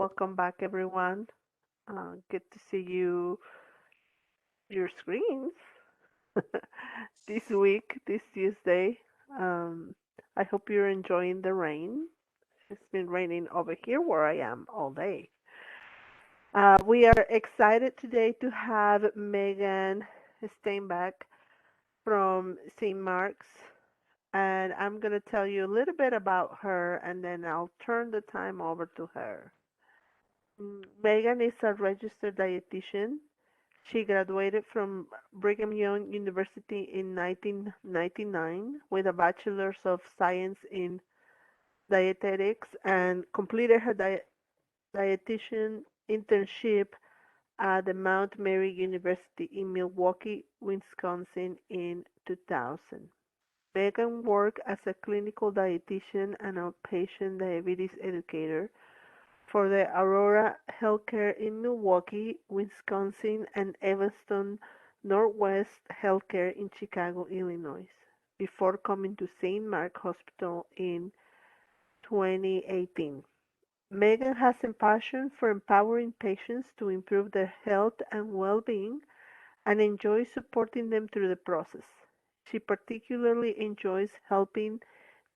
Welcome back, everyone. Good to see your screens this week, this Tuesday. Um, I hope you're enjoying the rain. It's been raining over here where I am all day. We are excited today to have Megan Steinbach from St. Mark's, and I'm going to tell you a little bit about her, and then I'll turn the time over to her. Megan is a registered dietitian. She graduated from Brigham Young University in 1999 with a Bachelor's of Science in Dietetics and completed her dietitian internship at the Mount Mary University in Milwaukee, Wisconsin in 2000. Megan worked as a clinical dietitian and outpatient diabetes educator for the Aurora Healthcare in Milwaukee, Wisconsin, and Evanston Northwest Healthcare in Chicago, Illinois, before coming to St. Mark Hospital in 2018. Megan has a passion for empowering patients to improve their health and well-being and enjoys supporting them through the process. She particularly enjoys helping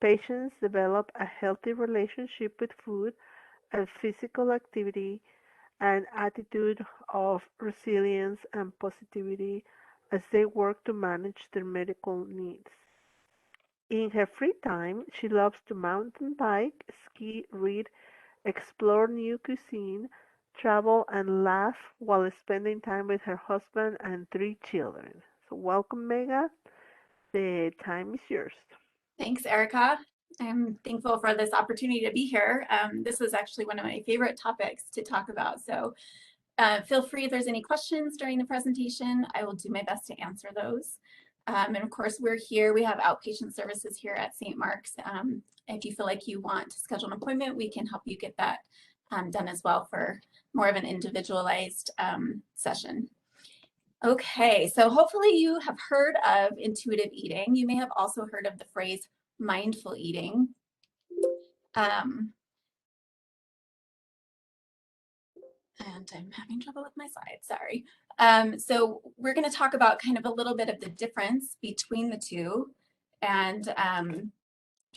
patients develop a healthy relationship with food and physical activity, an attitude of resilience and positivity as they work to manage their medical needs. In her free time, she loves to mountain bike, ski, read, explore new cuisine, travel, and laugh while spending time with her husband and three children. So, welcome, Mega. The time is yours. Thanks, Erica. I'm thankful for this opportunity to be here. This is actually one of my favorite topics to talk about. So feel free if there's any questions during the presentation. I will do my best to answer those. And of course, we're here. We have outpatient services here at St. Mark's. If you feel like you want to schedule an appointment, we can help you get that done as well for more of an individualized session. Okay, so hopefully you have heard of intuitive eating. You may have also heard of the phrase mindful eating. And I'm having trouble with my slides, sorry. So we're going to talk about kind of a little bit of the difference between the two and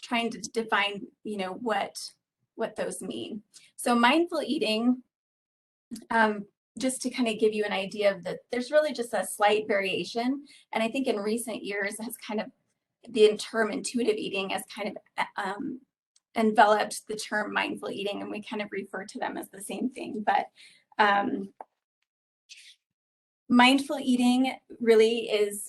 trying to define, what those mean. So mindful eating, just to kind of give you an idea of that, there's really just a slight variation. And I think in recent years has kind of the term intuitive eating has kind of enveloped the term mindful eating, and we kind of refer to them as the same thing. But mindful eating really is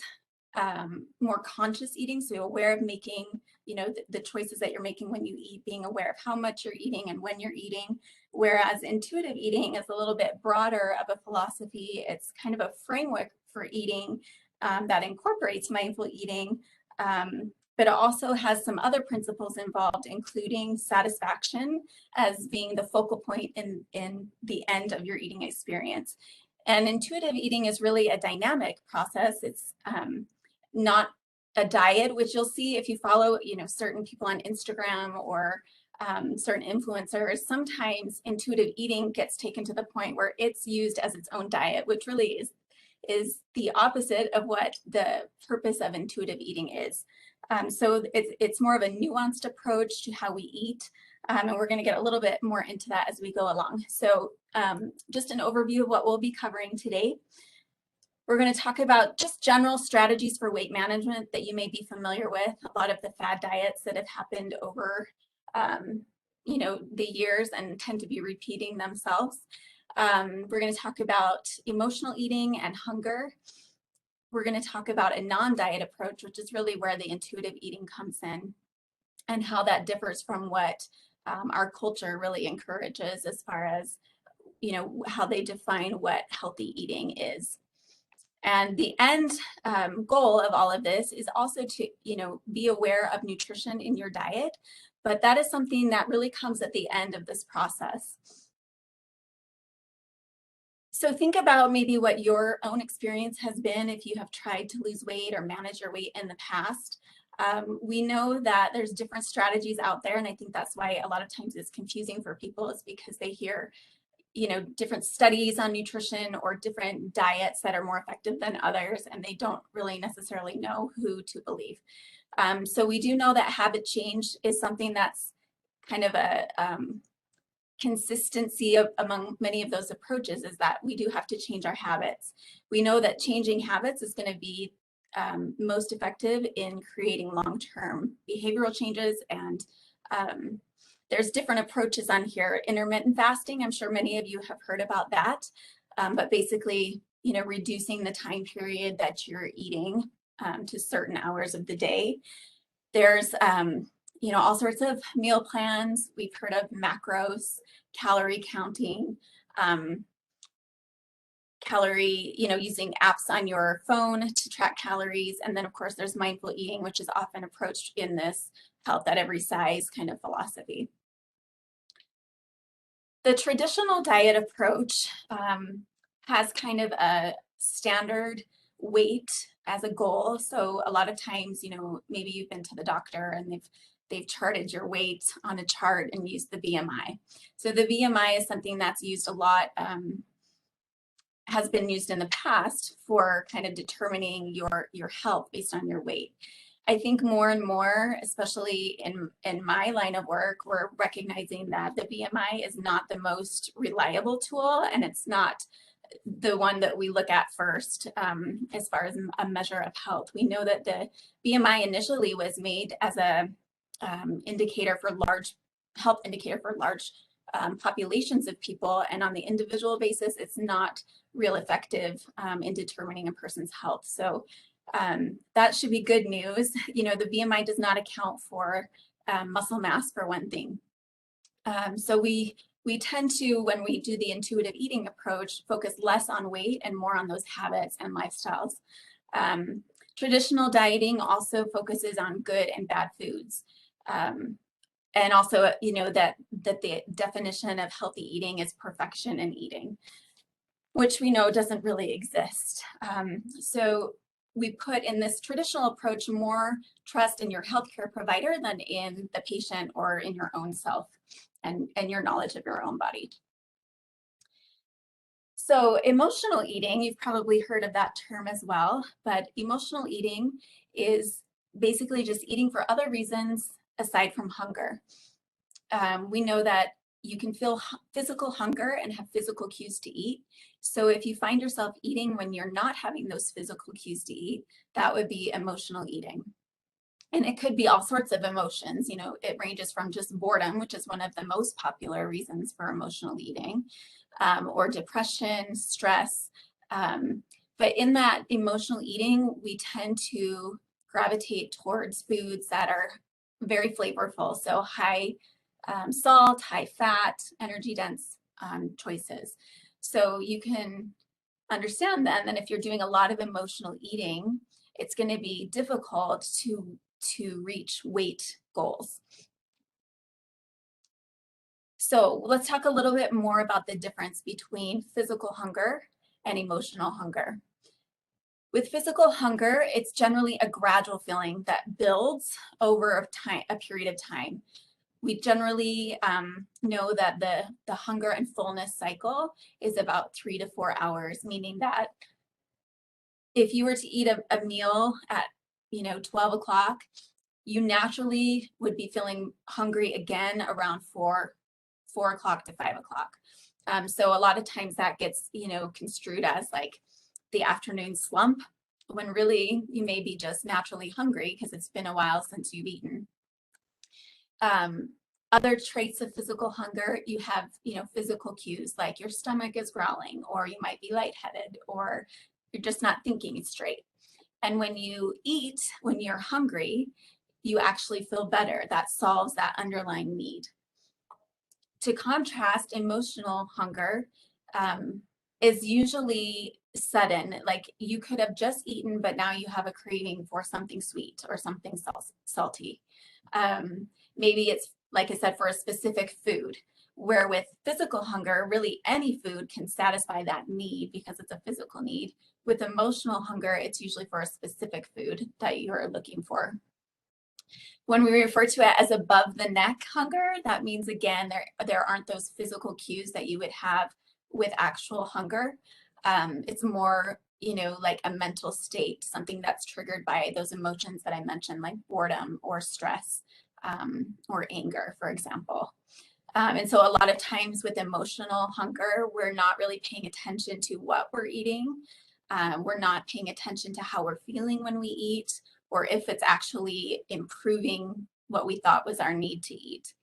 more conscious eating, so aware of making, the choices that you're making when you eat, being aware of how much you're eating and when you're eating. Whereas intuitive eating is a little bit broader of a philosophy. It's kind of a framework for eating that incorporates mindful eating, but it also has some other principles involved, including satisfaction as being the focal point in the end of your eating experience. And intuitive eating is really a dynamic process. It's not a diet, which you'll see if you follow, certain people on Instagram or certain influencers. Sometimes intuitive eating gets taken to the point where it's used as its own diet, which really is the opposite of what the purpose of intuitive eating is. So it's more of a nuanced approach to how we eat. And we're going to get a little bit more into that as we go along. So just an overview of what we'll be covering today. We're going to talk about just general strategies for weight management that you may be familiar with, a lot of the fad diets that have happened over the years and tend to be repeating themselves. We're going to talk about emotional eating and hunger. We're going to talk about a non-diet approach, which is really where the intuitive eating comes in, and how that differs from what our culture really encourages as far as, how they define what healthy eating is. And the end goal of all of this is also to, be aware of nutrition in your diet, but that is something that really comes at the end of this process. So think about maybe what your own experience has been if you have tried to lose weight or manage your weight in the past. We know that there's different strategies out there, and I think that's why a lot of times it's confusing for people, is because they hear, different studies on nutrition or different diets that are more effective than others, and they don't really necessarily know who to believe. So we do know that habit change is something that's kind of a consistency among many of those approaches, is that we do have to change our habits. We know that changing habits is going to be most effective in creating long-term behavioral changes. And there's different approaches on here. Intermittent fasting, I'm sure many of you have heard about that, but basically, reducing the time period that you're eating to certain hours of the day. There's all sorts of meal plans. We've heard of macros, calorie counting, using apps on your phone to track calories. And then of course there's mindful eating, which is often approached in this health at every size kind of philosophy. The traditional diet approach has kind of a standard weight as a goal. So a lot of times, maybe you've been to the doctor and they've charted your weight on a chart and used the BMI. So the BMI is something that's used a lot, has been used in the past for kind of determining your health based on your weight. I think more and more, especially in my line of work, we're recognizing that the BMI is not the most reliable tool, and it's not the one that we look at first as far as a measure of health. We know that the BMI initially was made as a indicator for large health indicator for large populations of people, and on the individual basis, it's not real effective in determining a person's health. So that should be good news. The BMI does not account for muscle mass, for one thing. So we tend to, when we do the intuitive eating approach, focus less on weight and more on those habits and lifestyles. Traditional dieting also focuses on good and bad foods. And also, that the definition of healthy eating is perfection in eating, which we know doesn't really exist. So we put in this traditional approach more trust in your healthcare provider than in the patient or in your own self and your knowledge of your own body. So emotional eating, you've probably heard of that term as well, but emotional eating is basically just eating for other reasons aside from hunger. We know that you can feel physical hunger and have physical cues to eat. So if you find yourself eating when you're not having those physical cues to eat, that would be emotional eating. And it could be all sorts of emotions. It ranges from just boredom, which is one of the most popular reasons for emotional eating, or depression, stress. But in that emotional eating, we tend to gravitate towards foods that are very flavorful. So high salt, high fat, energy dense choices. So you can understand then that if you're doing a lot of emotional eating, it's going to be difficult to reach weight goals. So let's talk a little bit more about the difference between physical hunger and emotional hunger. With physical hunger, it's generally a gradual feeling that builds over a period of time. We generally know that the hunger and fullness cycle is about 3 to 4 hours, meaning that if you were to eat a meal at 12 o'clock, you naturally would be feeling hungry again around 4 o'clock to 5 o'clock. So a lot of times that gets construed as like the afternoon slump, when really you may be just naturally hungry because it's been a while since you've eaten. Other traits of physical hunger, you have, physical cues like your stomach is growling, or you might be lightheaded, or you're just not thinking straight. And when you eat, when you're hungry, you actually feel better. That solves that underlying need. To contrast, emotional hunger is usually sudden. Like you could have just eaten, but now you have a craving for something sweet or something salty. Maybe it's, like I said, for a specific food, where with physical hunger, really any food can satisfy that need because it's a physical need. With emotional hunger, it's usually for a specific food that you're looking for. When we refer to it as above the neck hunger, that means, again, there aren't those physical cues that you would have with actual hunger. It's more, like a mental state, something that's triggered by those emotions that I mentioned, like boredom or stress, or anger, for example. And so a lot of times with emotional hunger, we're not really paying attention to what we're eating. We're not paying attention to how we're feeling when we eat, or if it's actually improving what we thought was our need to eat.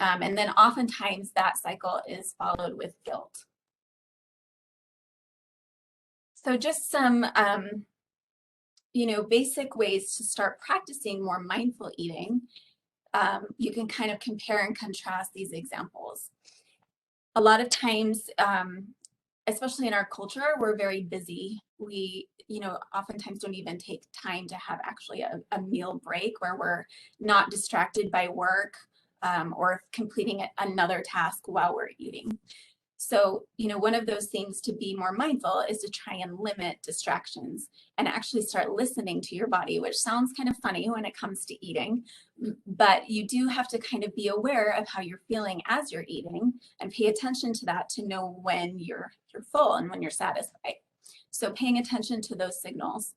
And then oftentimes that cycle is followed with guilt. So just some, basic ways to start practicing more mindful eating. You can kind of compare and contrast these examples. A lot of times, especially in our culture, we're very busy. We, oftentimes don't even take time to have actually a meal break where we're not distracted by work, or completing another task while we're eating. So, one of those things to be more mindful is to try and limit distractions and actually start listening to your body, which sounds kind of funny when it comes to eating, but you do have to kind of be aware of how you're feeling as you're eating and pay attention to that to know when you're full and when you're satisfied. So paying attention to those signals.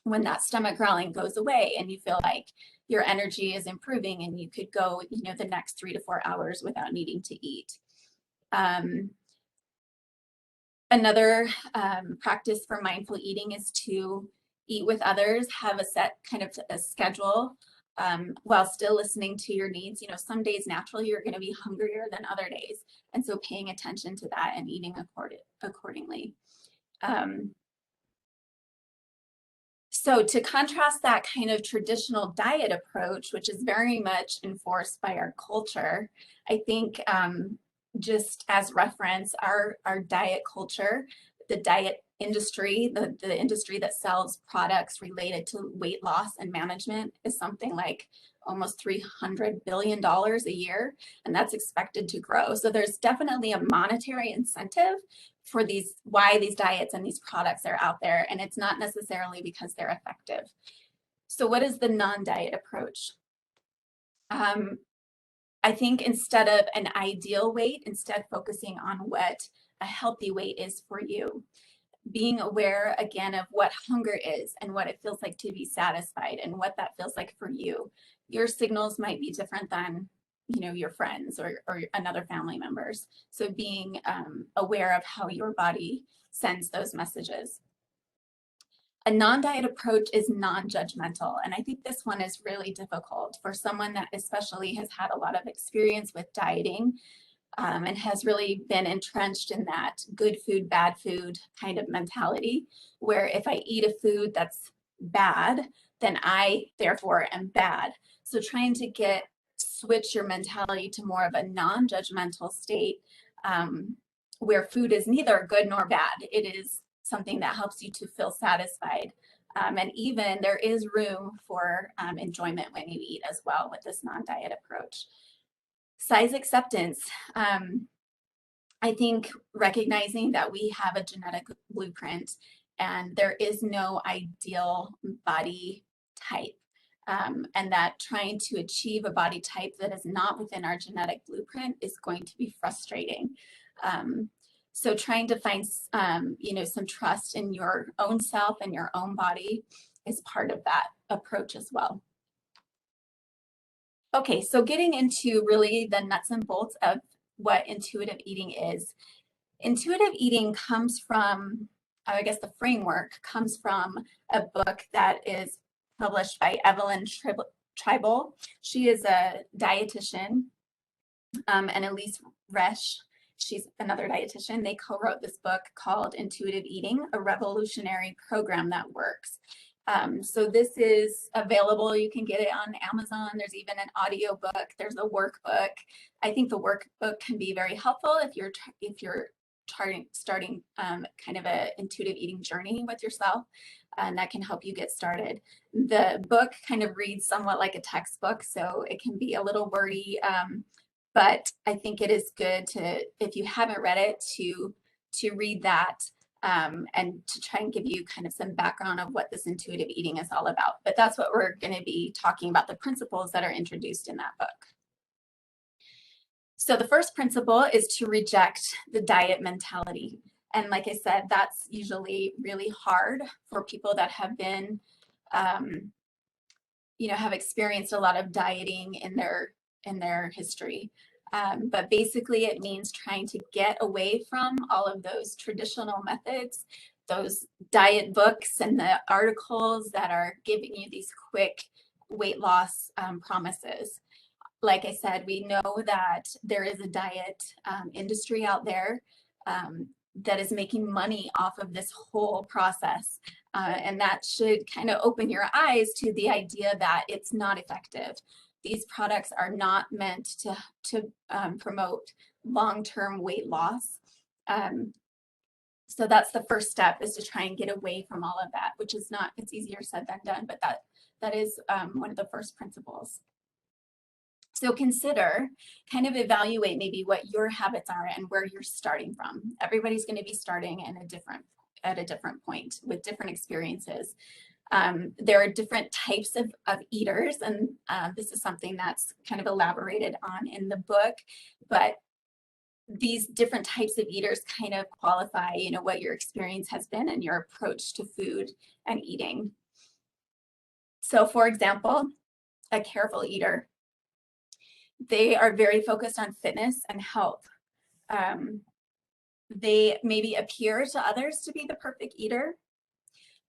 When that stomach growling goes away and you feel like your energy is improving and you could go, the next 3 to 4 hours without needing to eat. Another practice for mindful eating is to eat with others, have a set kind of a schedule, while still listening to your needs. Some days naturally you're going to be hungrier than other days. And so paying attention to that and eating accordingly. So to contrast that kind of traditional diet approach, which is very much enforced by our culture, I think, just as reference, our diet culture, the diet industry, the industry that sells products related to weight loss and management is something like almost $300 billion a year, and that's expected to grow. So there's definitely a monetary incentive for why these diets and these products are out there, and it's not necessarily because they're effective. So what is the non-diet approach? I think instead of an ideal weight, instead focusing on what a healthy weight is for you. Being aware again of what hunger is and what it feels like to be satisfied and what that feels like for you. Your signals might be different than your friends or another family members. So being aware of how your body sends those messages. A non-diet approach is non-judgmental, and I think this one is really difficult for someone that especially has had a lot of experience with dieting, and has really been entrenched in that good food, bad food kind of mentality, where if I eat a food that's bad, then I therefore am bad. So trying to switch your mentality to more of a non-judgmental state, where food is neither good nor bad. It is something that helps you to feel satisfied. And even there is room for enjoyment when you eat as well with this non-diet approach. Size acceptance. I think recognizing that we have a genetic blueprint and there is no ideal body type, and that trying to achieve a body type that is not within our genetic blueprint is going to be frustrating. So trying to find, some trust in your own self and your own body is part of that approach as well. Okay, so getting into really the nuts and bolts of what intuitive eating is. Intuitive eating comes from, I guess the framework comes from a book that is published by Evelyn Tribal. She is a dietitian, and Elise Resch, she's another dietitian. They co-wrote this book called Intuitive Eating, a revolutionary program that works. So this is available. You can get it on Amazon. There's even an audio book. There's a workbook. I think the workbook can be very helpful if you're starting kind of a intuitive eating journey with yourself, and that can help you get started. The book kind of reads somewhat like a textbook, so it can be a little wordy, but I think it is good to, if you haven't read it, to read that. and to try and give you kind of some background of what this intuitive eating is all about. But that's what we're going to be talking about, the principles that are introduced in that book. So the first principle is to reject the diet mentality. And like I said, that's usually really hard for people that have been, have experienced a lot of dieting in their history. But basically it means trying to get away from all of those traditional methods, those diet books and the articles that are giving you these quick weight loss promises. Like I said, we know that there is a diet industry out there that is making money off of this whole process. And that should kind of open your eyes to the idea that it's not effective. These products are not meant to promote long-term weight loss. So that's the first step, is to try and get away from all of that, which is not, it's easier said than done, but that is one of the first principles. So consider, kind of evaluate maybe what your habits are and where you're starting from. Everybody's going to be starting at a different point with different experiences. There are different types of eaters, and this is something that's kind of elaborated on in the book, but these different types of eaters kind of qualify, what your experience has been and your approach to food and eating. So for example, a careful eater, they are very focused on fitness and health. They maybe appear to others to be the perfect eater,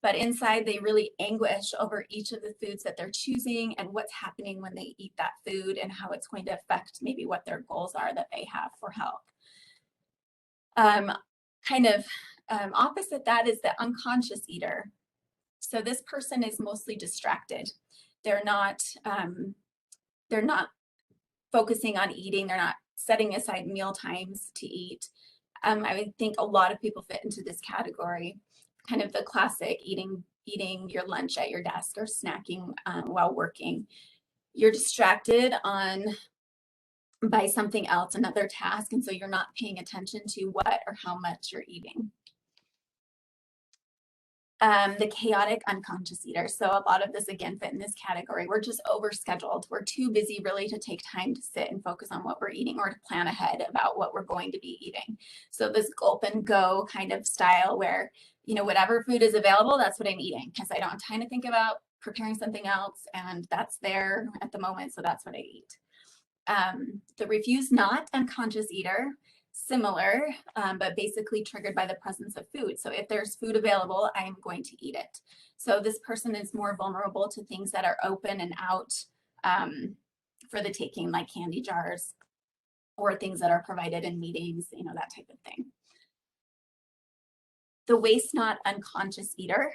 but inside they really anguish over each of the foods that they're choosing and what's happening when they eat that food and how it's going to affect maybe what their goals are that they have for health. Opposite that is the unconscious eater. So this person is mostly distracted. They're not focusing on eating. They're not setting aside meal times to eat. I would think a lot of people fit into this category, kind of the classic eating your lunch at your desk or snacking while working. You're distracted by something else, another task, and so you're not paying attention to what or how much you're eating. The chaotic unconscious eater. So a lot of this, again, fit in this category. We're just overscheduled. We're too busy really to take time to sit and focus on what we're eating or to plan ahead about what we're going to be eating. So this gulp and go kind of style where, whatever food is available, that's what I'm eating, because I don't have time to think about preparing something else, and that's there at the moment, so that's what I eat. The refuse not unconscious eater, similar, but basically triggered by the presence of food. So if there's food available, I am going to eat it. So this person is more vulnerable to things that are open and out for the taking, like candy jars or things that are provided in meetings, that type of thing. The waste not unconscious eater,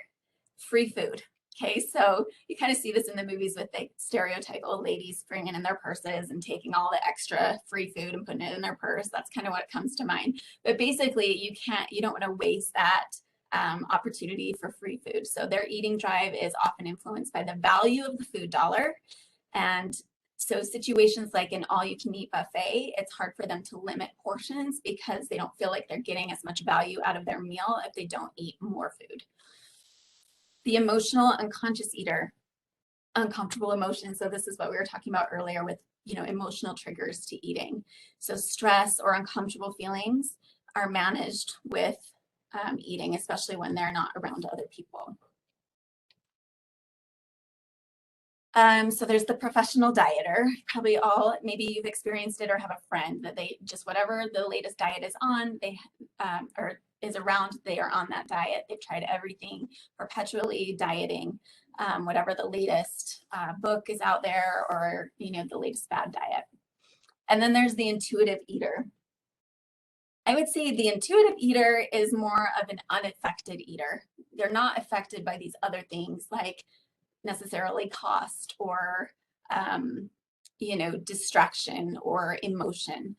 free food. Okay, so you kind of see this in the movies with the stereotypical ladies bringing in their purses and taking all the extra free food and putting it in their purse. That's kind of what comes to mind. But basically, you don't want to waste that opportunity for free food. So their eating drive is often influenced by the value of the food dollar. And so situations like an all-you-can-eat buffet, it's hard for them to limit portions because they don't feel like they're getting as much value out of their meal if they don't eat more food. The emotional unconscious eater, uncomfortable emotions. So this is what we were talking about earlier with, emotional triggers to eating. So stress or uncomfortable feelings are managed with eating, especially when they're not around other people. So there's the professional dieter. Probably all, maybe you've experienced it or have a friend that they just, whatever the latest diet is on, they or is around, they are on that diet. They've tried everything, perpetually dieting, whatever the latest book is out there or, the latest fad diet. And then there's the intuitive eater. I would say the intuitive eater is more of an unaffected eater. They're not affected by these other things like necessarily cost or distraction or emotion.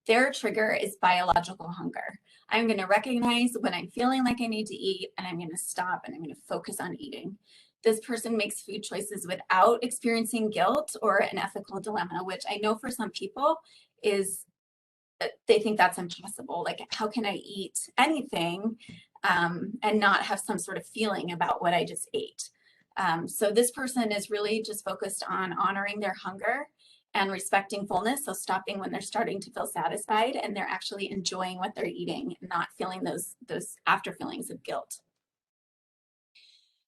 Their trigger is biological hunger. I'm going to recognize when I'm feeling like I need to eat, and I'm going to stop and I'm going to focus on eating. This person makes food choices without experiencing guilt or an ethical dilemma, which I know for some people is, they think that's impossible. Like, how can I eat anything and not have some sort of feeling about what I just ate. So this person is really just focused on honoring their hunger and respecting fullness. So stopping when they're starting to feel satisfied and they're actually enjoying what they're eating, not feeling those after feelings of guilt.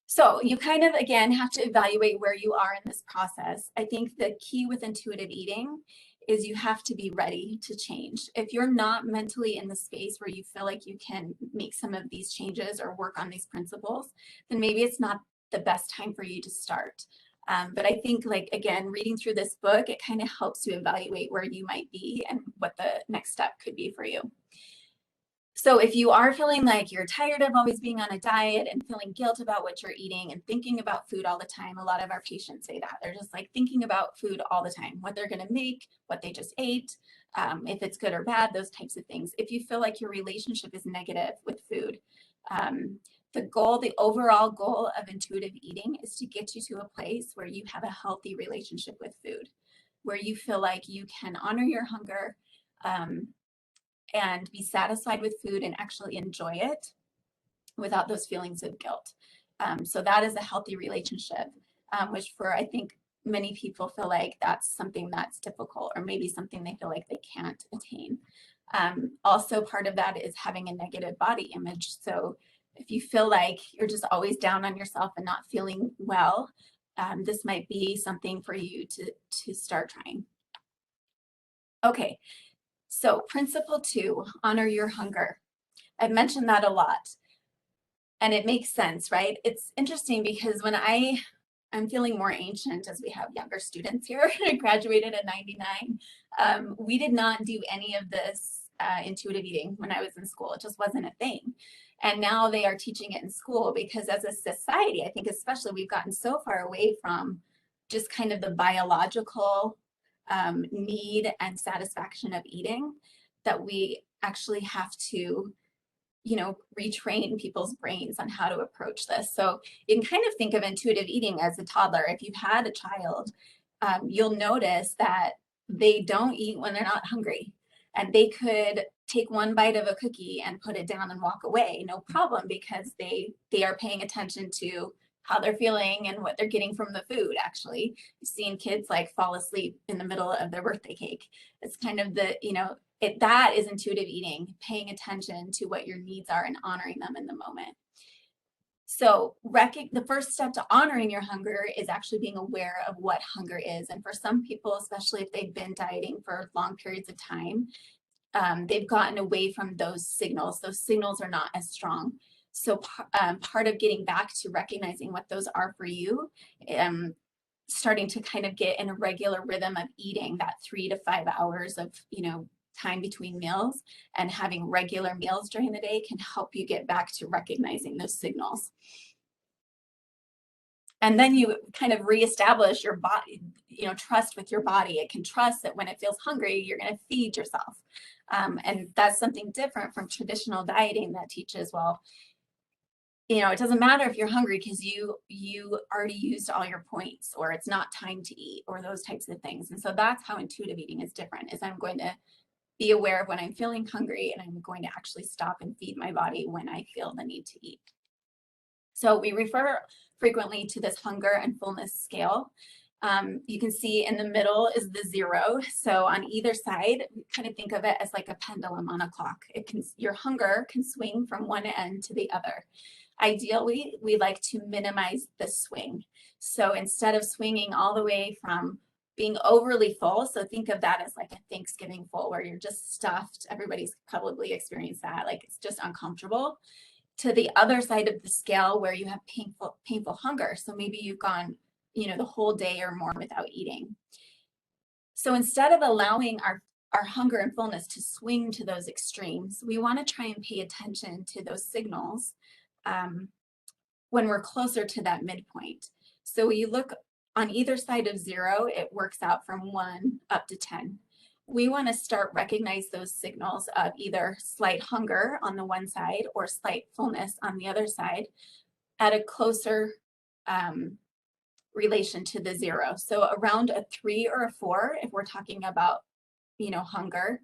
So you kind of, again, have to evaluate where you are in this process. I think the key with intuitive eating is you have to be ready to change. If you're not mentally in the space where you feel like you can make some of these changes or work on these principles, then maybe it's not the best time for you to start. But I think, like, again, reading through this book, it kind of helps you evaluate where you might be and what the next step could be for you. So if you are feeling like you're tired of always being on a diet and feeling guilt about what you're eating and thinking about food all the time, a lot of our patients say that. They're just like thinking about food all the time, what they're going to make, what they just ate, if it's good or bad, those types of things. If you feel like your relationship is negative with food, the overall goal of intuitive eating is to get you to a place where you have a healthy relationship with food, where you feel like you can honor your hunger, and be satisfied with food and actually enjoy it without those feelings of guilt. So that is a healthy relationship, which for, I think, many people feel like that's something that's difficult or maybe something they feel like they can't attain. Also, part of that is having a negative body image. So if you feel like you're just always down on yourself and not feeling well, this might be something for you to start trying. Okay, so principle 2, honor your hunger. I've mentioned that a lot and it makes sense, right? It's interesting because when I'm feeling more ancient as we have younger students here. I graduated in 99. We did not do any of this intuitive eating when I was in school. It just wasn't a thing. And now they are teaching it in school because as a society, I think especially we've gotten so far away from just kind of the biological need and satisfaction of eating that we actually have to retrain people's brains on how to approach this. So you can kind of think of intuitive eating as a toddler. If you've had a child, you'll notice that they don't eat when they're not hungry. And they could take one bite of a cookie and put it down and walk away, no problem, because they are paying attention to how they're feeling and what they're getting from the food. Actually, you've seen kids like fall asleep in the middle of their birthday cake. It's kind of that is intuitive eating, paying attention to what your needs are and honoring them in the moment. So the first step to honoring your hunger is actually being aware of what hunger is. And for some people, especially if they've been dieting for long periods of time, they've gotten away from those signals. Those signals are not as strong. So part of getting back to recognizing what those are for you, starting to kind of get in a regular rhythm of eating that 3 to 5 hours of, time between meals and having regular meals during the day can help you get back to recognizing those signals. And then you kind of reestablish your body, trust with your body. It can trust that when it feels hungry, you're going to feed yourself. And that's something different from traditional dieting that teaches, well, it doesn't matter if you're hungry because you already used all your points, or it's not time to eat, or those types of things. And so that's how intuitive eating is different, is I'm going to be aware of when I'm feeling hungry and I'm going to actually stop and feed my body when I feel the need to eat. So we refer frequently to this hunger and fullness scale. You can see in the middle is the 0. So on either side, kind of think of it as like a pendulum on a clock. Your hunger can swing from one end to the other. Ideally, we like to minimize the swing. So instead of swinging all the way from being overly full, so think of that as like a Thanksgiving full where you're just stuffed. Everybody's probably experienced that, like it's just uncomfortable, to the other side of the scale where you have painful hunger. So maybe you've gone, the whole day or more without eating. So instead of allowing our hunger and fullness to swing to those extremes, we want to try and pay attention to those signals when we're closer to that midpoint. So you look on either side of 0, it works out from 1 up to 10. We want to start recognize those signals of either slight hunger on the one side or slight fullness on the other side at a closer relation to the 0. So around a 3 or a 4, if we're talking about, hunger,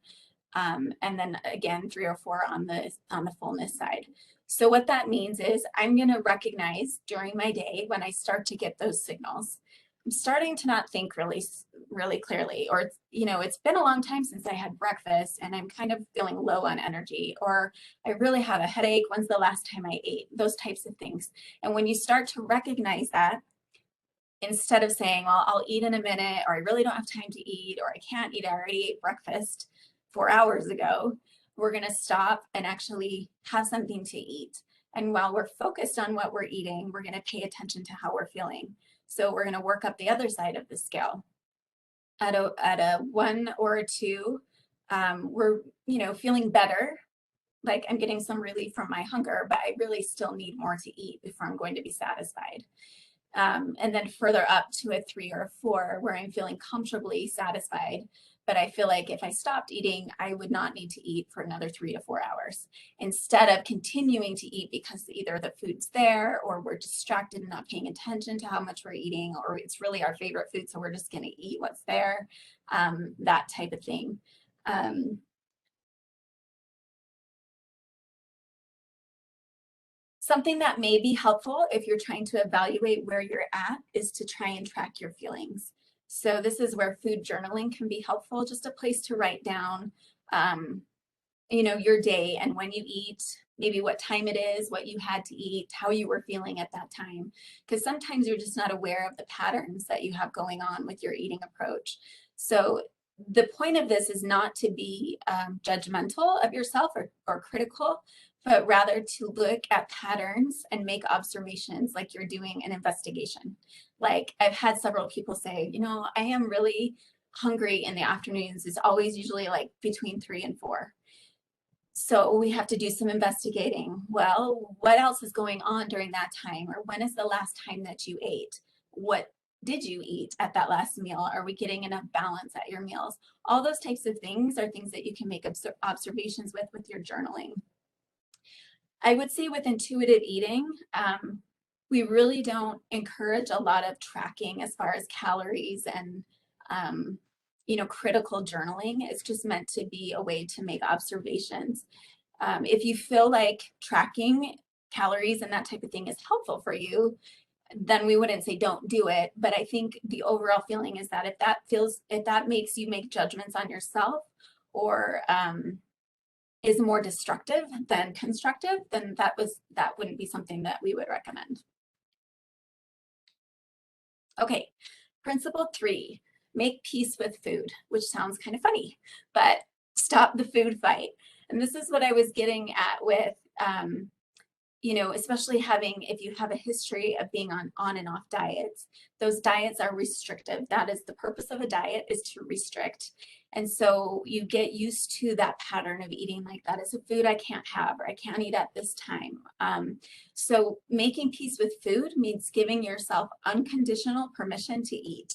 and then again 3 or 4 on the fullness side. So what that means is I'm going to recognize during my day when I start to get those signals. I'm starting to not think really clearly, or it's been a long time since I had breakfast and I'm kind of feeling low on energy, or I really have a headache. When's the last time I ate? Those types of things. And when you start to recognize that, instead of saying, well, I'll eat in a minute, or I really don't have time to eat, or I can't eat, I already ate breakfast 4 hours ago, we're going to stop and actually have something to eat. And while we're focused on what we're eating, we're going to pay attention to how we're feeling. So we're going to work up the other side of the scale. At a 1 or a 2, we're feeling better, like I'm getting some relief from my hunger, but I really still need more to eat before I'm going to be satisfied. And then further up to a 3 or a 4 where I'm feeling comfortably satisfied, but I feel like if I stopped eating, I would not need to eat for another 3 to 4 hours, instead of continuing to eat because either the food's there or we're distracted and not paying attention to how much we're eating, or it's really our favorite food, so we're just going to eat what's there, that type of thing. Something that may be helpful if you're trying to evaluate where you're at is to try and track your feelings. So this is where food journaling can be helpful, just a place to write down, your day and when you eat, maybe what time it is, what you had to eat, how you were feeling at that time. Because sometimes you're just not aware of the patterns that you have going on with your eating approach. So the point of this is not to be judgmental of yourself or critical, but rather to look at patterns and make observations like you're doing an investigation. Like I've had several people say, I am really hungry in the afternoons. It's always usually like between 3 and 4. So we have to do some investigating. Well, what else is going on during that time? Or when is the last time that you ate? What did you eat at that last meal? Are we getting enough balance at your meals? All those types of things are things that you can make observations with your journaling. I would say with intuitive eating, we really don't encourage a lot of tracking as far as calories and critical journaling. It's just meant to be a way to make observations. If you feel like tracking calories and that type of thing is helpful for you, then we wouldn't say don't do it. But I think the overall feeling is that if that makes you make judgments on yourself, or is more destructive than constructive, then that wouldn't be something that we would recommend. Okay, principle 3, make peace with food, which sounds kind of funny, but stop the food fight. And this is what I was getting at with, especially if you have a history of being on and off diets, those diets are restrictive. That is the purpose of a diet, is to restrict. And so you get used to that pattern of eating like that is a food I can't have, or I can't eat at this time. So making peace with food means giving yourself unconditional permission to eat.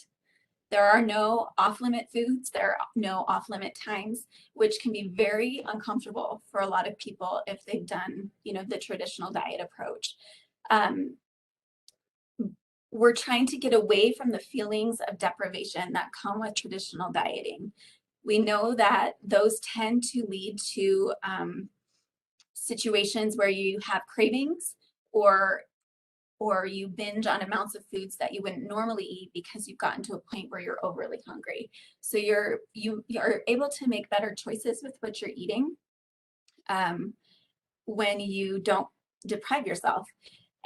There are no off-limit foods, there are no off-limit times, which can be very uncomfortable for a lot of people if they've done, the traditional diet approach. We're trying to get away from the feelings of deprivation that come with traditional dieting. We know that those tend to lead to situations where you have cravings, or you binge on amounts of foods that you wouldn't normally eat because you've gotten to a point where you're overly hungry. So you're able to make better choices with what you're eating when you don't deprive yourself.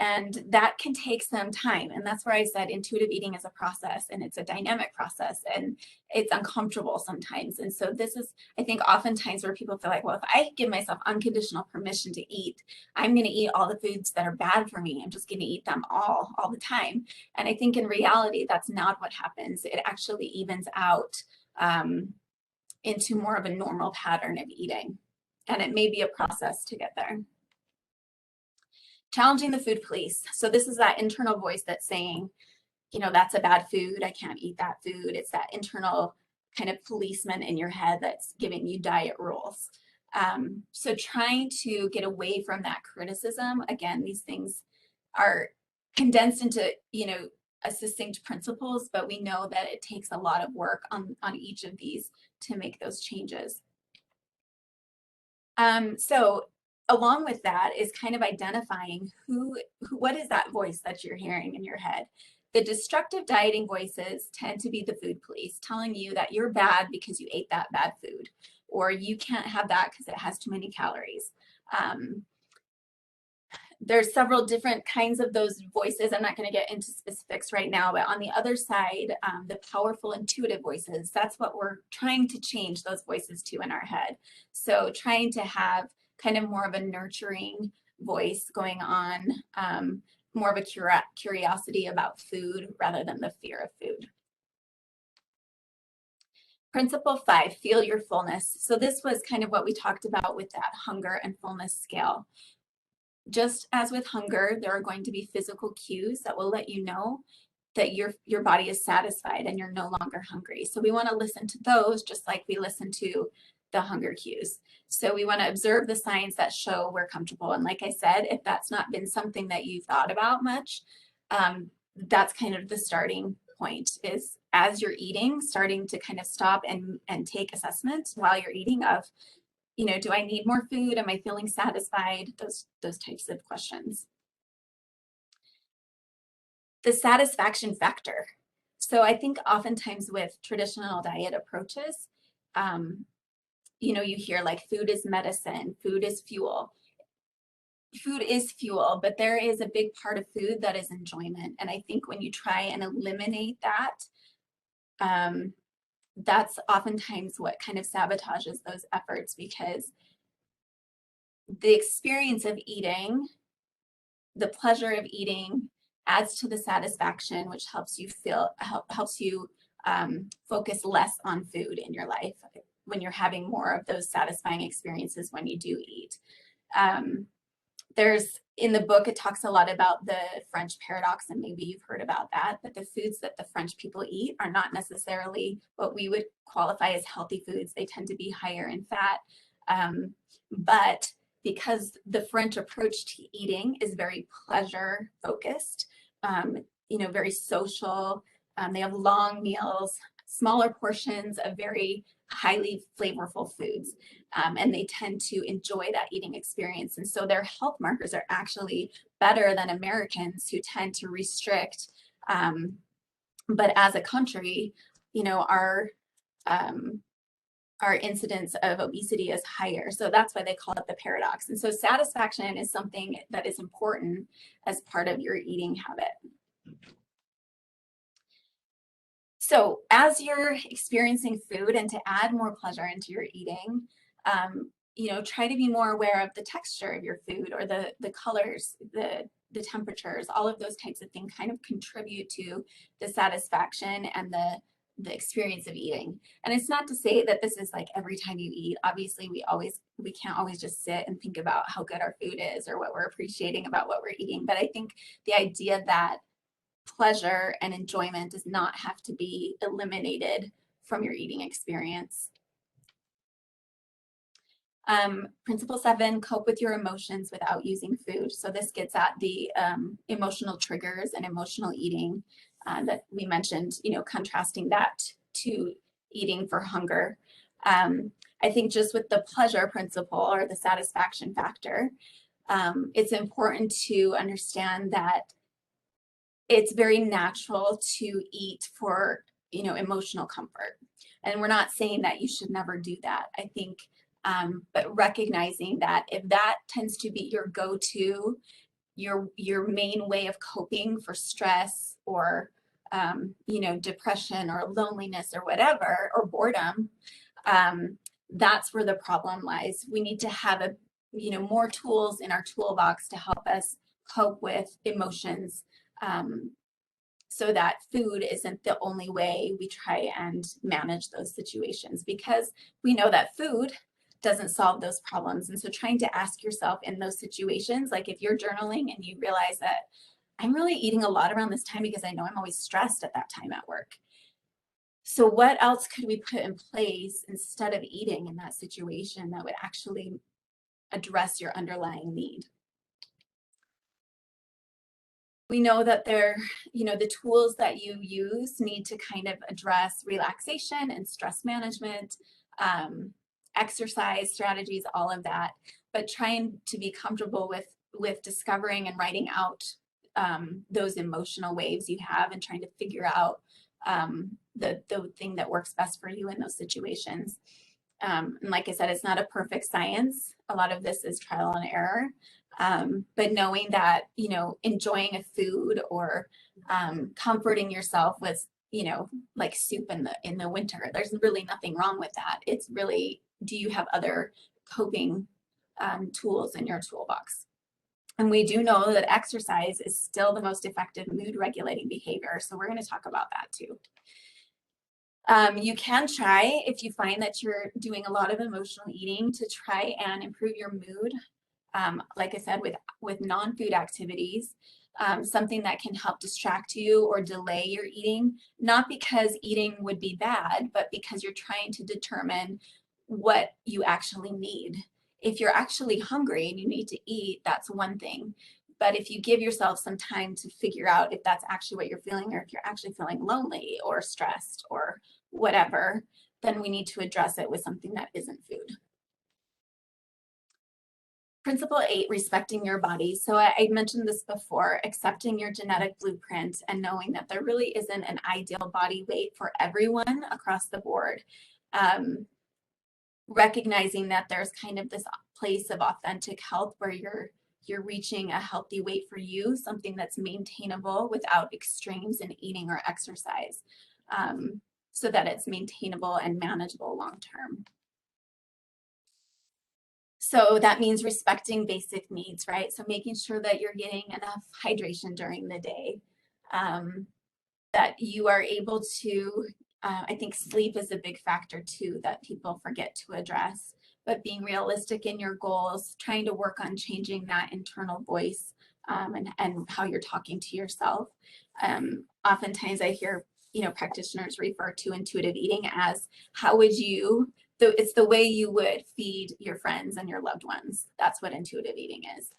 And that can take some time. And that's where I said intuitive eating is a process, and it's a dynamic process, and it's uncomfortable sometimes. And so this is, I think, oftentimes where people feel like, well, if I give myself unconditional permission to eat, I'm going to eat all the foods that are bad for me. I'm just going to eat them all the time. And I think in reality, that's not what happens. It actually evens out into more of a normal pattern of eating. And it may be a process to get there. Challenging the food police. So this is that internal voice that's saying, that's a bad food. I can't eat that food. It's that internal kind of policeman in your head that's giving you diet rules. So trying to get away from that criticism. Again, these things are condensed into, a succinct principles, but we know that it takes a lot of work on each of these to make those changes. So along with that is kind of identifying what is that voice that you're hearing in your head. The destructive dieting voices tend to be the food police telling you that you're bad because you ate that bad food, or you can't have that because it has too many calories. There's several different kinds of those voices. I'm not going to get into specifics right now, but on the other side, the powerful intuitive voices, that's what we're trying to change those voices to in our head. So trying to have kind of more of a nurturing voice going on, more of a curiosity about food rather than the fear of food. Principle 5, feel your fullness. So this was kind of what we talked about with that hunger and fullness scale. Just as with hunger, there are going to be physical cues that will let you know that your body is satisfied and you're no longer hungry. So we want to listen to those just like we listen to the hunger cues. So we want to observe the signs that show we're comfortable. And like I said, if that's not been something that you thought about much, that's kind of the starting point, is as you're eating, starting to kind of stop and take assessment while you're eating of, do I need more food? Am I feeling satisfied? Those types of questions. The satisfaction factor. So I think oftentimes with traditional diet approaches, you hear like food is medicine, food is fuel. Food is fuel, but there is a big part of food that is enjoyment. And I think when you try and eliminate that, that's oftentimes what kind of sabotages those efforts, because the experience of eating, the pleasure of eating, adds to the satisfaction, which helps you focus less on food in your life when you're having more of those satisfying experiences when you do eat. There's, in the book, it talks a lot about the French paradox, and maybe you've heard about that, but the foods that the French people eat are not necessarily what we would qualify as healthy foods. They tend to be higher in fat. But because the French approach to eating is very pleasure focused, very social, they have long meals, smaller portions of very highly flavorful foods, and they tend to enjoy that eating experience. And so their health markers are actually better than Americans who tend to restrict. But as a country, our incidence of obesity is higher. So that's why they call it the paradox. And so satisfaction is something that is important as part of your eating habit. So as you're experiencing food, and to add more pleasure into your eating, try to be more aware of the texture of your food, or the colors, the temperatures. All of those types of things kind of contribute to the satisfaction and the experience of eating. And it's not to say that this is like every time you eat. Obviously, we can't always just sit and think about how good our food is or what we're appreciating about what we're eating. But I think the idea that pleasure and enjoyment does not have to be eliminated from your eating experience. Principle 7, cope with your emotions without using food. So this gets at the emotional triggers and emotional eating that we mentioned, contrasting that to eating for hunger. I think just with the pleasure principle, or the satisfaction factor, it's important to understand that it's very natural to eat for, emotional comfort. And we're not saying that you should never do that. I think, but recognizing that if that tends to be your go-to, your main way of coping for stress, or, depression or loneliness or whatever, or boredom, that's where the problem lies. We need to have more tools in our toolbox to help us cope with emotions, so that food isn't the only way we try and manage those situations, because we know that food doesn't solve those problems. And so trying to ask yourself in those situations, like if you're journaling and you realize that I'm really eating a lot around this time because I know I'm always stressed at that time at work. So what else could we put in place instead of eating in that situation that would actually address your underlying need? We know that the tools that you use need to kind of address relaxation and stress management. exercise strategies, all of that, but trying to be comfortable with discovering and writing out those emotional waves you have and trying to figure out the thing that works best for you in those situations. And like I said, it's not a perfect science. A lot of this is trial and error. But knowing that, enjoying a food or comforting yourself with, like soup in the winter, there's really nothing wrong with that. It's really, do you have other coping tools in your toolbox? And we do know that exercise is still the most effective mood regulating behavior. So we're going to talk about that too. You can try, if you find that you're doing a lot of emotional eating, to try and improve your mood. Like I said, with non-food activities, something that can help distract you or delay your eating, not because eating would be bad, but because you're trying to determine what you actually need. If you're actually hungry and you need to eat, that's one thing. But if you give yourself some time to figure out if that's actually what you're feeling, or if you're actually feeling lonely or stressed or whatever, then we need to address it with something that isn't food. Principle 8, respecting your body. So I mentioned this before, accepting your genetic blueprint and knowing that there really isn't an ideal body weight for everyone across the board. Recognizing that there's kind of this place of authentic health where you're reaching a healthy weight for you, something that's maintainable without extremes in eating or exercise, so that it's maintainable and manageable long term. So that means respecting basic needs, right? So making sure that you're getting enough hydration during the day, that you are able to, I think sleep is a big factor too that people forget to address, but being realistic in your goals, trying to work on changing that internal voice, and how you're talking to yourself. Oftentimes I hear, practitioners refer to intuitive eating as how would you, it's the way you would feed your friends and your loved ones. That's what intuitive eating is.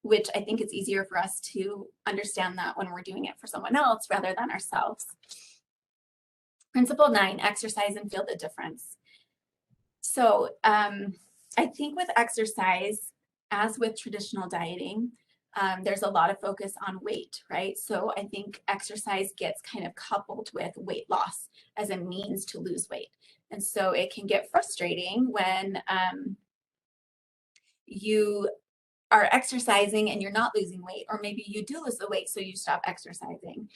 Which I think it's easier for us to understand that when we're doing it for someone else rather than ourselves. Principle 9, exercise and feel the difference. So I think with exercise, as with traditional dieting, there's a lot of focus on weight, right? So I think exercise gets kind of coupled with weight loss as a means to lose weight. And so it can get frustrating when you are exercising and you're not losing weight, or maybe you do lose the weight, so you stop exercising.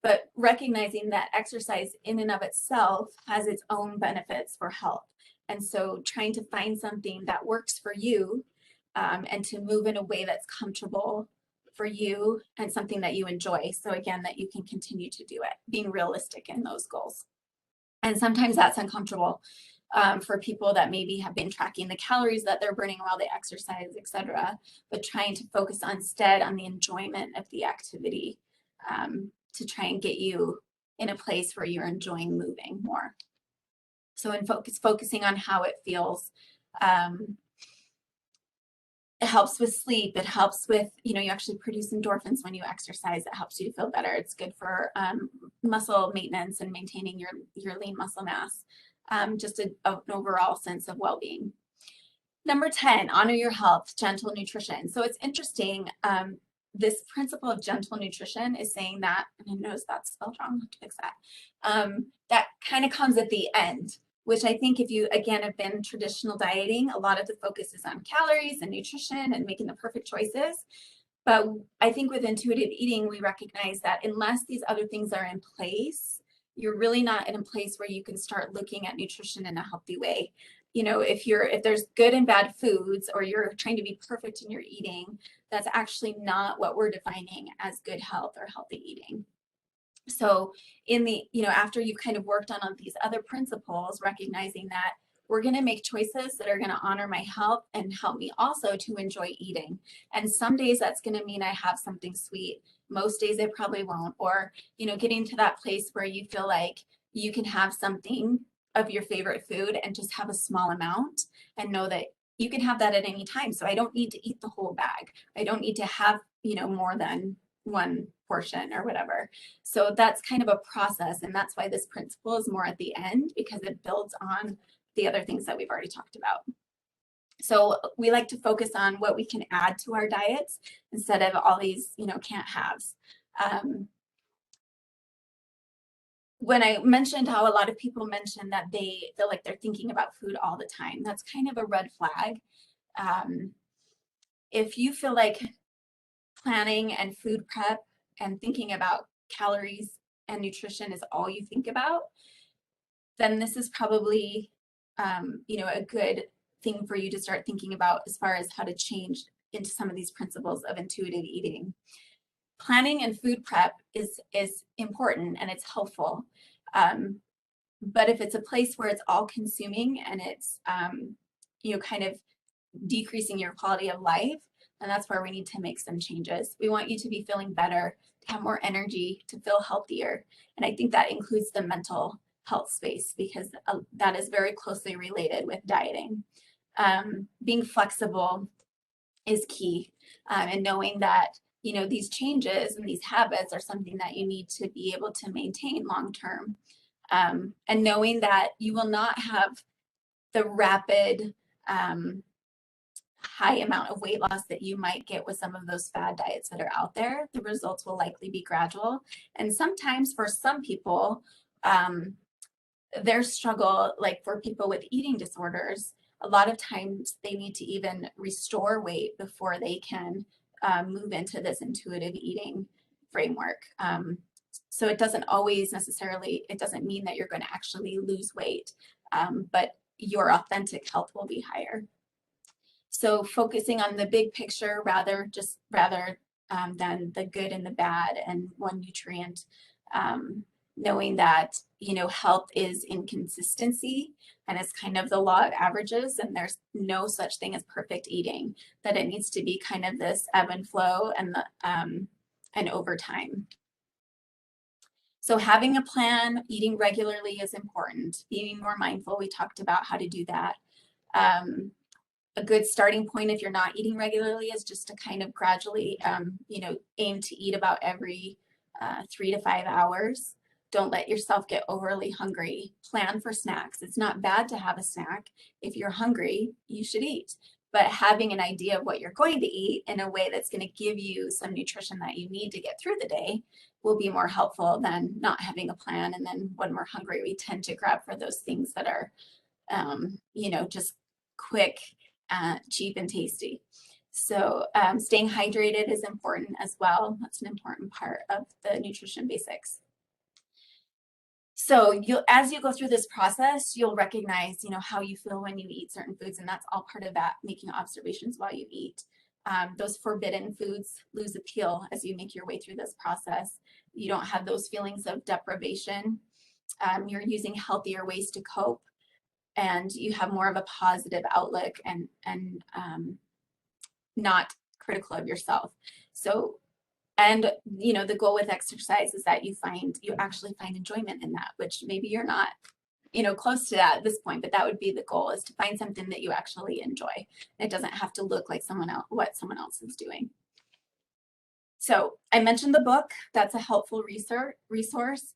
But recognizing that exercise in and of itself has its own benefits for health. And so trying to find something that works for you, and to move in a way that's comfortable for you and something that you enjoy. So again, that you can continue to do it, being realistic in those goals. And sometimes that's uncomfortable for people that maybe have been tracking the calories that they're burning while they exercise, etc., but trying to focus instead on the enjoyment of the activity, to try and get you in a place where you're enjoying moving more. So in focusing on how it feels. It helps with sleep. It helps with, you actually produce endorphins when you exercise. It helps you feel better. It's good for muscle maintenance and maintaining your lean muscle mass. Just an overall sense of well-being. Number 10, honor your health, gentle nutrition. So it's interesting. This principle of gentle nutrition is saying that, and I noticed that's spelled wrong, I'll have to fix that. That kind of comes at the end, which I think if you, again, have been traditional dieting, a lot of the focus is on calories and nutrition and making the perfect choices. But I think with intuitive eating, we recognize that unless these other things are in place, you're really not in a place where you can start looking at nutrition in a healthy way. If there's good and bad foods, or you're trying to be perfect in your eating, that's actually not what we're defining as good health or healthy eating. So after you've kind of worked on these other principles, recognizing that we're going to make choices that are going to honor my health and help me also to enjoy eating. And some days that's going to mean I have something sweet. Most days it probably won't. Or, getting to that place where you feel like you can have something of your favorite food and just have a small amount and know that you can have that at any time. So I don't need to eat the whole bag. I don't need to have, more than one portion or whatever. So that's kind of a process. And that's why this principle is more at the end, because it builds on the other things that we've already talked about. So we like to focus on what we can add to our diets instead of all these, can't haves. When I mentioned how a lot of people mention that they feel like they're thinking about food all the time, that's kind of a red flag. If you feel like planning and food prep and thinking about calories and nutrition is all you think about, then this is probably, a good thing for you to start thinking about as far as how to change into some of these principles of intuitive eating. Planning and food prep is important and it's helpful. But if it's a place where it's all consuming and it's, kind of decreasing your quality of life, and that's where we need to make some changes. We want you to be feeling better, to have more energy, to feel healthier. And I think that includes the mental health space because that is very closely related with dieting. Being flexible is key, and knowing that these changes and these habits are something that you need to be able to maintain long term, and knowing that you will not have the rapid high amount of weight loss that you might get with some of those fad diets that are out there. The results will likely be gradual. And sometimes for some people, their struggle, like for people with eating disorders, a lot of times they need to even restore weight before they can move into this intuitive eating framework. So it doesn't always necessarily, it doesn't mean that you're going to actually lose weight, but your authentic health will be higher. So focusing on the big picture rather than the good and the bad and one nutrient, knowing that, health is inconsistency and it's kind of the law of averages and there's no such thing as perfect eating, that it needs to be kind of this ebb and flow and over time. So having a plan, eating regularly is important. Being more mindful, we talked about how to do that. A good starting point if you're not eating regularly is just to kind of gradually, aim to eat about every 3 to 5 hours. Don't let yourself get overly hungry. Plan for snacks. It's not bad to have a snack. If you're hungry, you should eat. But having an idea of what you're going to eat in a way that's going to give you some nutrition that you need to get through the day will be more helpful than not having a plan. And then when we're hungry, we tend to grab for those things that are, just quick, cheap and tasty. So staying hydrated is important as well. That's an important part of the nutrition basics. So as you go through this process, you'll recognize, how you feel when you eat certain foods, and that's all part of that, making observations while you eat. Those forbidden foods lose appeal as you make your way through this process. You don't have those feelings of deprivation. You're using healthier ways to cope, and you have more of a positive outlook and not critical of yourself. So, and the goal with exercise is that you actually find enjoyment in that, which maybe you're not, close to that at this point, but that would be the goal, is to find something that you actually enjoy. It doesn't have to look like what someone else is doing. So I mentioned the book. That's a helpful resource.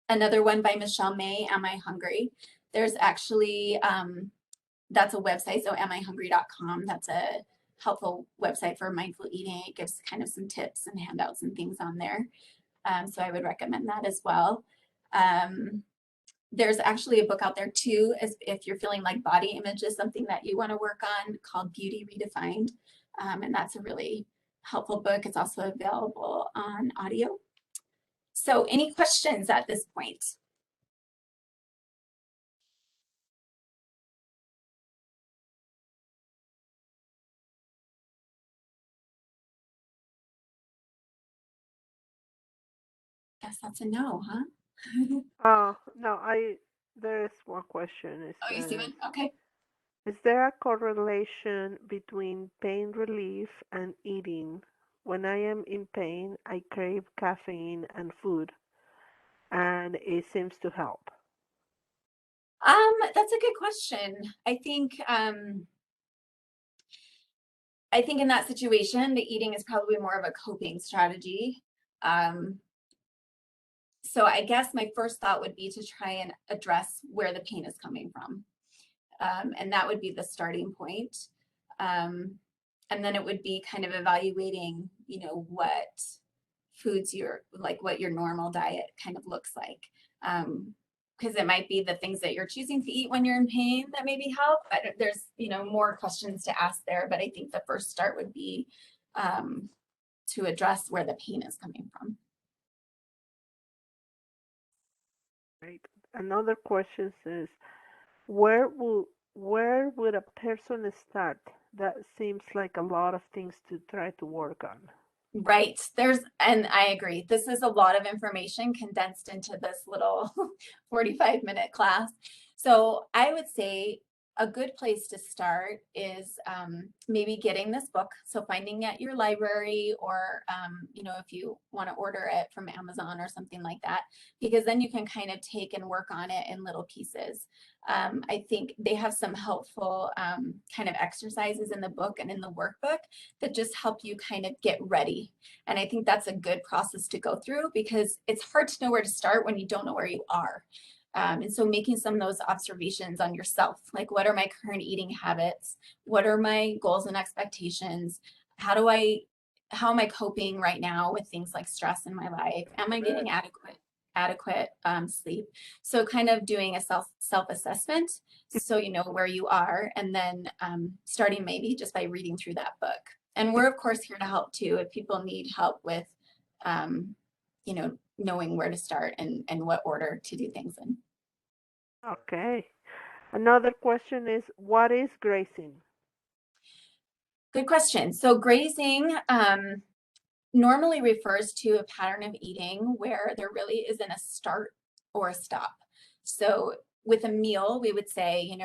Another one by Michelle May, Am I Hungry? There's actually, that's a website, so amihungry.com. That's a helpful website for mindful eating. It gives kind of some tips and handouts and things on there. So I would recommend that as well. There's actually a book out there too, if you're feeling like body image is something that you want to work on, called Beauty Redefined. And that's a really helpful book. It's also available on audio. So any questions at this point? Guess that's a no, huh? No, there is one question. It Oh, you see says, one? Okay. is there a correlation between pain relief and eating? When I am in pain, I crave caffeine and food, and it seems to help. That's a good question. I think in that situation, the eating is probably more of a coping strategy. So I guess my first thought would be to try and address where the pain is coming from. And that would be the starting point. And then it would be kind of evaluating, what foods what your normal diet kind of looks like. Because it might be the things that you're choosing to eat when you're in pain that maybe help, but there's, more questions to ask there. But I think the first start would be to address where the pain is coming from. Right. Another question is, where will where would a person start? That seems like a lot of things to try to work on. Right. And I agree. This is a lot of information condensed into this little 45-minute class. So I would say a good place to start is maybe getting this book. So finding it at your library or, if you want to order it from Amazon or something like that, because then you can kind of take and work on it in little pieces. I think they have some helpful kind of exercises in the book and in the workbook that just help you kind of get ready. And I think that's a good process to go through because it's hard to know where to start when you don't know where you are. And so making some of those observations on yourself, like what are my current eating habits? What are my goals and expectations? How am I coping right now with things like stress in my life? Am I getting adequate sleep? So kind of doing a self-assessment so you know where you are, and then starting maybe just by reading through that book. And we're of course here to help too if people need help with knowing where to start and what order to do things in. Okay. Another question is, what is grazing? Good question. So grazing normally refers to a pattern of eating where there really isn't a start or a stop. So with a meal, we would say,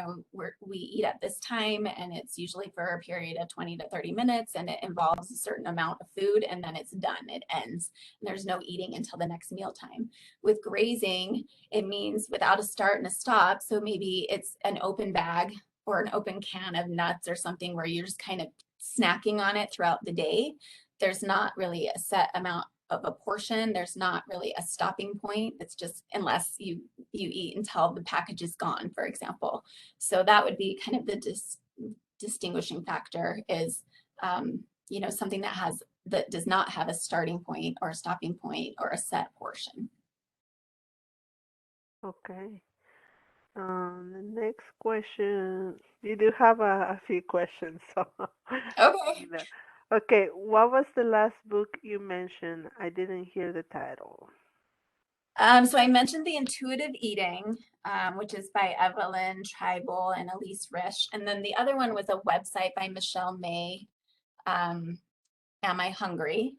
we eat at this time and it's usually for a period of 20 to 30 minutes and it involves a certain amount of food and then it's done, it ends. And there's no eating until the next meal time. With grazing, it means without a start and a stop. So maybe it's an open bag or an open can of nuts or something where you're just kind of snacking on it throughout the day. There's not really a set amount of a portion. There's not really a stopping point. It's just unless you eat until the package is gone, for example. So that would be kind of the distinguishing factor is, something that does not have a starting point or a stopping point or a set portion. Okay. The next question, you do have a few questions, so Okay. you know. Okay, what was the last book you mentioned? I didn't hear the title. So I mentioned The Intuitive Eating, which is by Evelyn Tribal and Elise Rich. And then the other one was a website by Michelle May, Am I Hungry?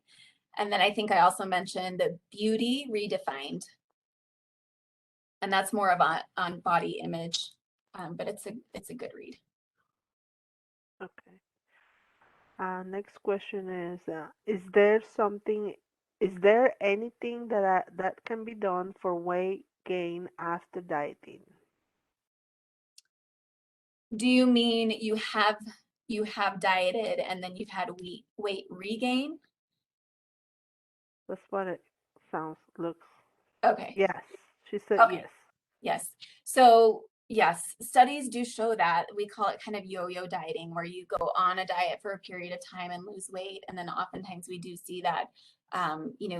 And then I think I also mentioned the Beauty Redefined. And that's more of on body image, but it's a good read. Okay. Next question is there anything that can be done for weight gain after dieting? Do you mean you have dieted and then you've had weight regain? That's what it looks. Okay. Yes, she said Okay. yes. Yes. So yes, studies do show that. We call it kind of yo-yo dieting, where you go on a diet for a period of time and lose weight. And then oftentimes we do see that,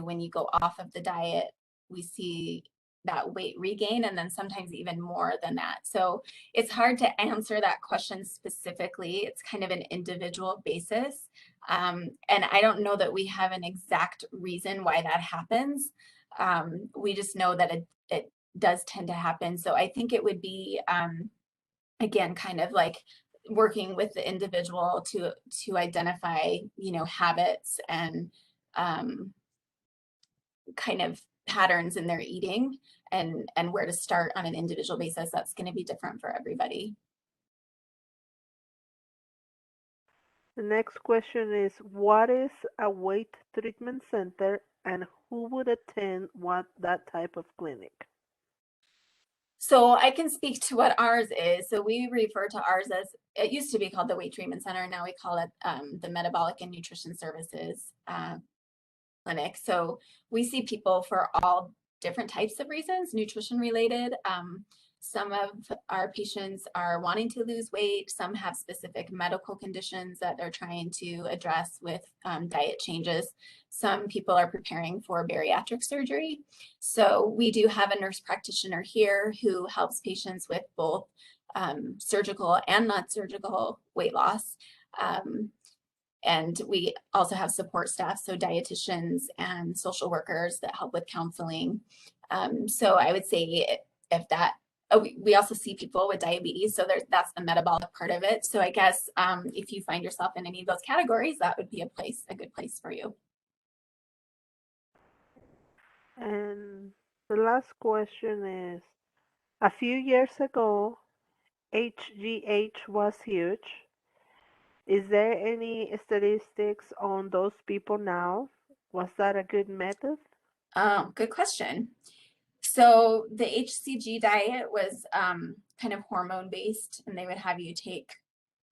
when you go off of the diet, we see that weight regain and then sometimes even more than that. So it's hard to answer that question specifically. It's kind of an individual basis. And I don't know that we have an exact reason why that happens. We just know that it does tend to happen. So I think it would be, again, kind of like working with the individual to identify, habits and kind of patterns in their eating and where to start on an individual basis. That's going to be different for everybody. The next question is, what is a weight treatment center and who would attend that type of clinic? So I can speak to what ours is. So we refer to ours as, it used to be called the Weight Treatment Center. Now we call it the Metabolic and Nutrition Services Clinic. So we see people for all different types of reasons, nutrition related. Some of our patients are wanting to lose weight. Some have specific medical conditions that they're trying to address with diet changes. Some people are preparing for bariatric surgery. So we do have a nurse practitioner here who helps patients with both surgical and non-surgical weight loss. And we also have support staff, so dietitians and social workers that help with counseling. So I would say if that, we also see people with diabetes, so that's the metabolic part of it. So I guess if you find yourself in any of those categories, that would be a good place for you. And the last question is, a few years ago, HGH was huge. Is there any statistics on those people now? Was that a good method? Good question. So the HCG diet was kind of hormone based, and they would have you take,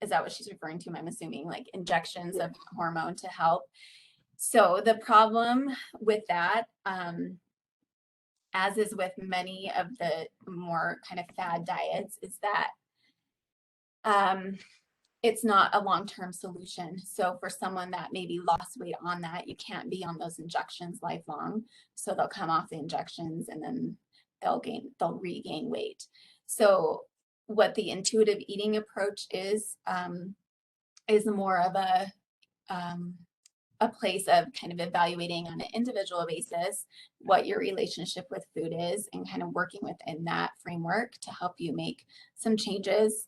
is that what she's referring to? I'm assuming like injections Yes. of hormone to help. So the problem with that, as is with many of the more kind of fad diets, is that it's not a long-term solution. So for someone that maybe lost weight on that, you can't be on those injections lifelong. So they'll come off the injections and then they'll regain weight. So what the intuitive eating approach is more of um, a place of kind of evaluating on an individual basis what your relationship with food is and kind of working within that framework to help you make some changes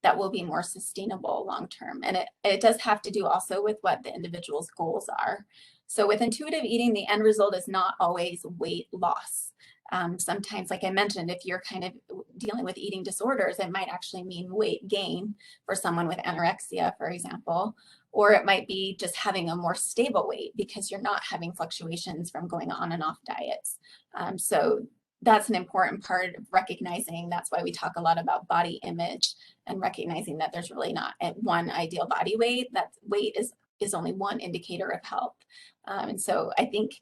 that will be more sustainable long term. And it does have to do also with what the individual's goals are. So with intuitive eating, the end result is not always weight loss. Sometimes, like I mentioned, if you're kind of dealing with eating disorders, it might actually mean weight gain for someone with anorexia, for example, or it might be just having a more stable weight because you're not having fluctuations from going on and off diets. So that's an important part of recognizing. That's why we talk a lot about body image and recognizing that there's really not one ideal body weight. That weight is only one indicator of health. And so I think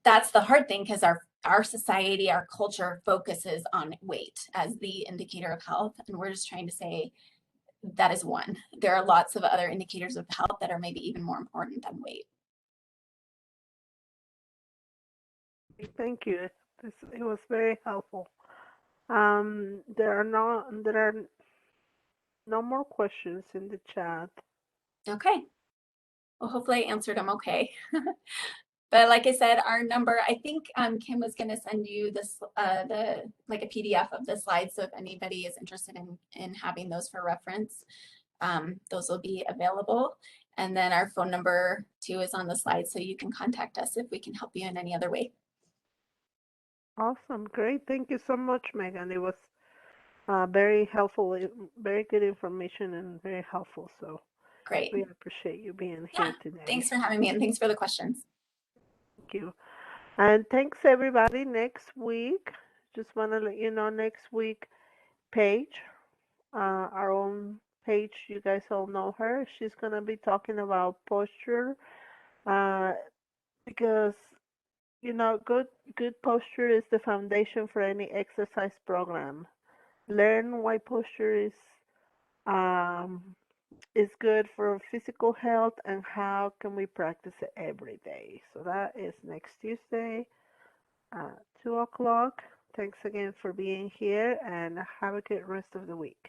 that's the hard thing because our society, our culture focuses on weight as the indicator of health. And we're just trying to say that is one. There are lots of other indicators of health that are maybe even more important than weight. Thank you. It was very helpful. There are no more questions in the chat. Okay. Well, hopefully I answered them okay. But like I said, our number, I think Kim was going to send you this, like a PDF of the slides. So if anybody is interested in having those for reference, those will be available. And then our phone number too is on the slide. So you can contact us if we can help you in any other way. Awesome. Great. Thank you so much, Megan. It was very helpful, very good information and very helpful. So Great. we appreciate you being Yeah. here today. Thanks for having me and thanks for the questions. Thank you. And thanks everybody. Next week, just want to let you know, next week, Paige, our own Paige, you guys all know her. She's going to be talking about posture uh, because, good posture is the foundation for any exercise program. Learn why posture um, is good for physical health and how can we practice it every day. So that is next Tuesday at 2 o'clock. Thanks again for being here and have a good rest of the week.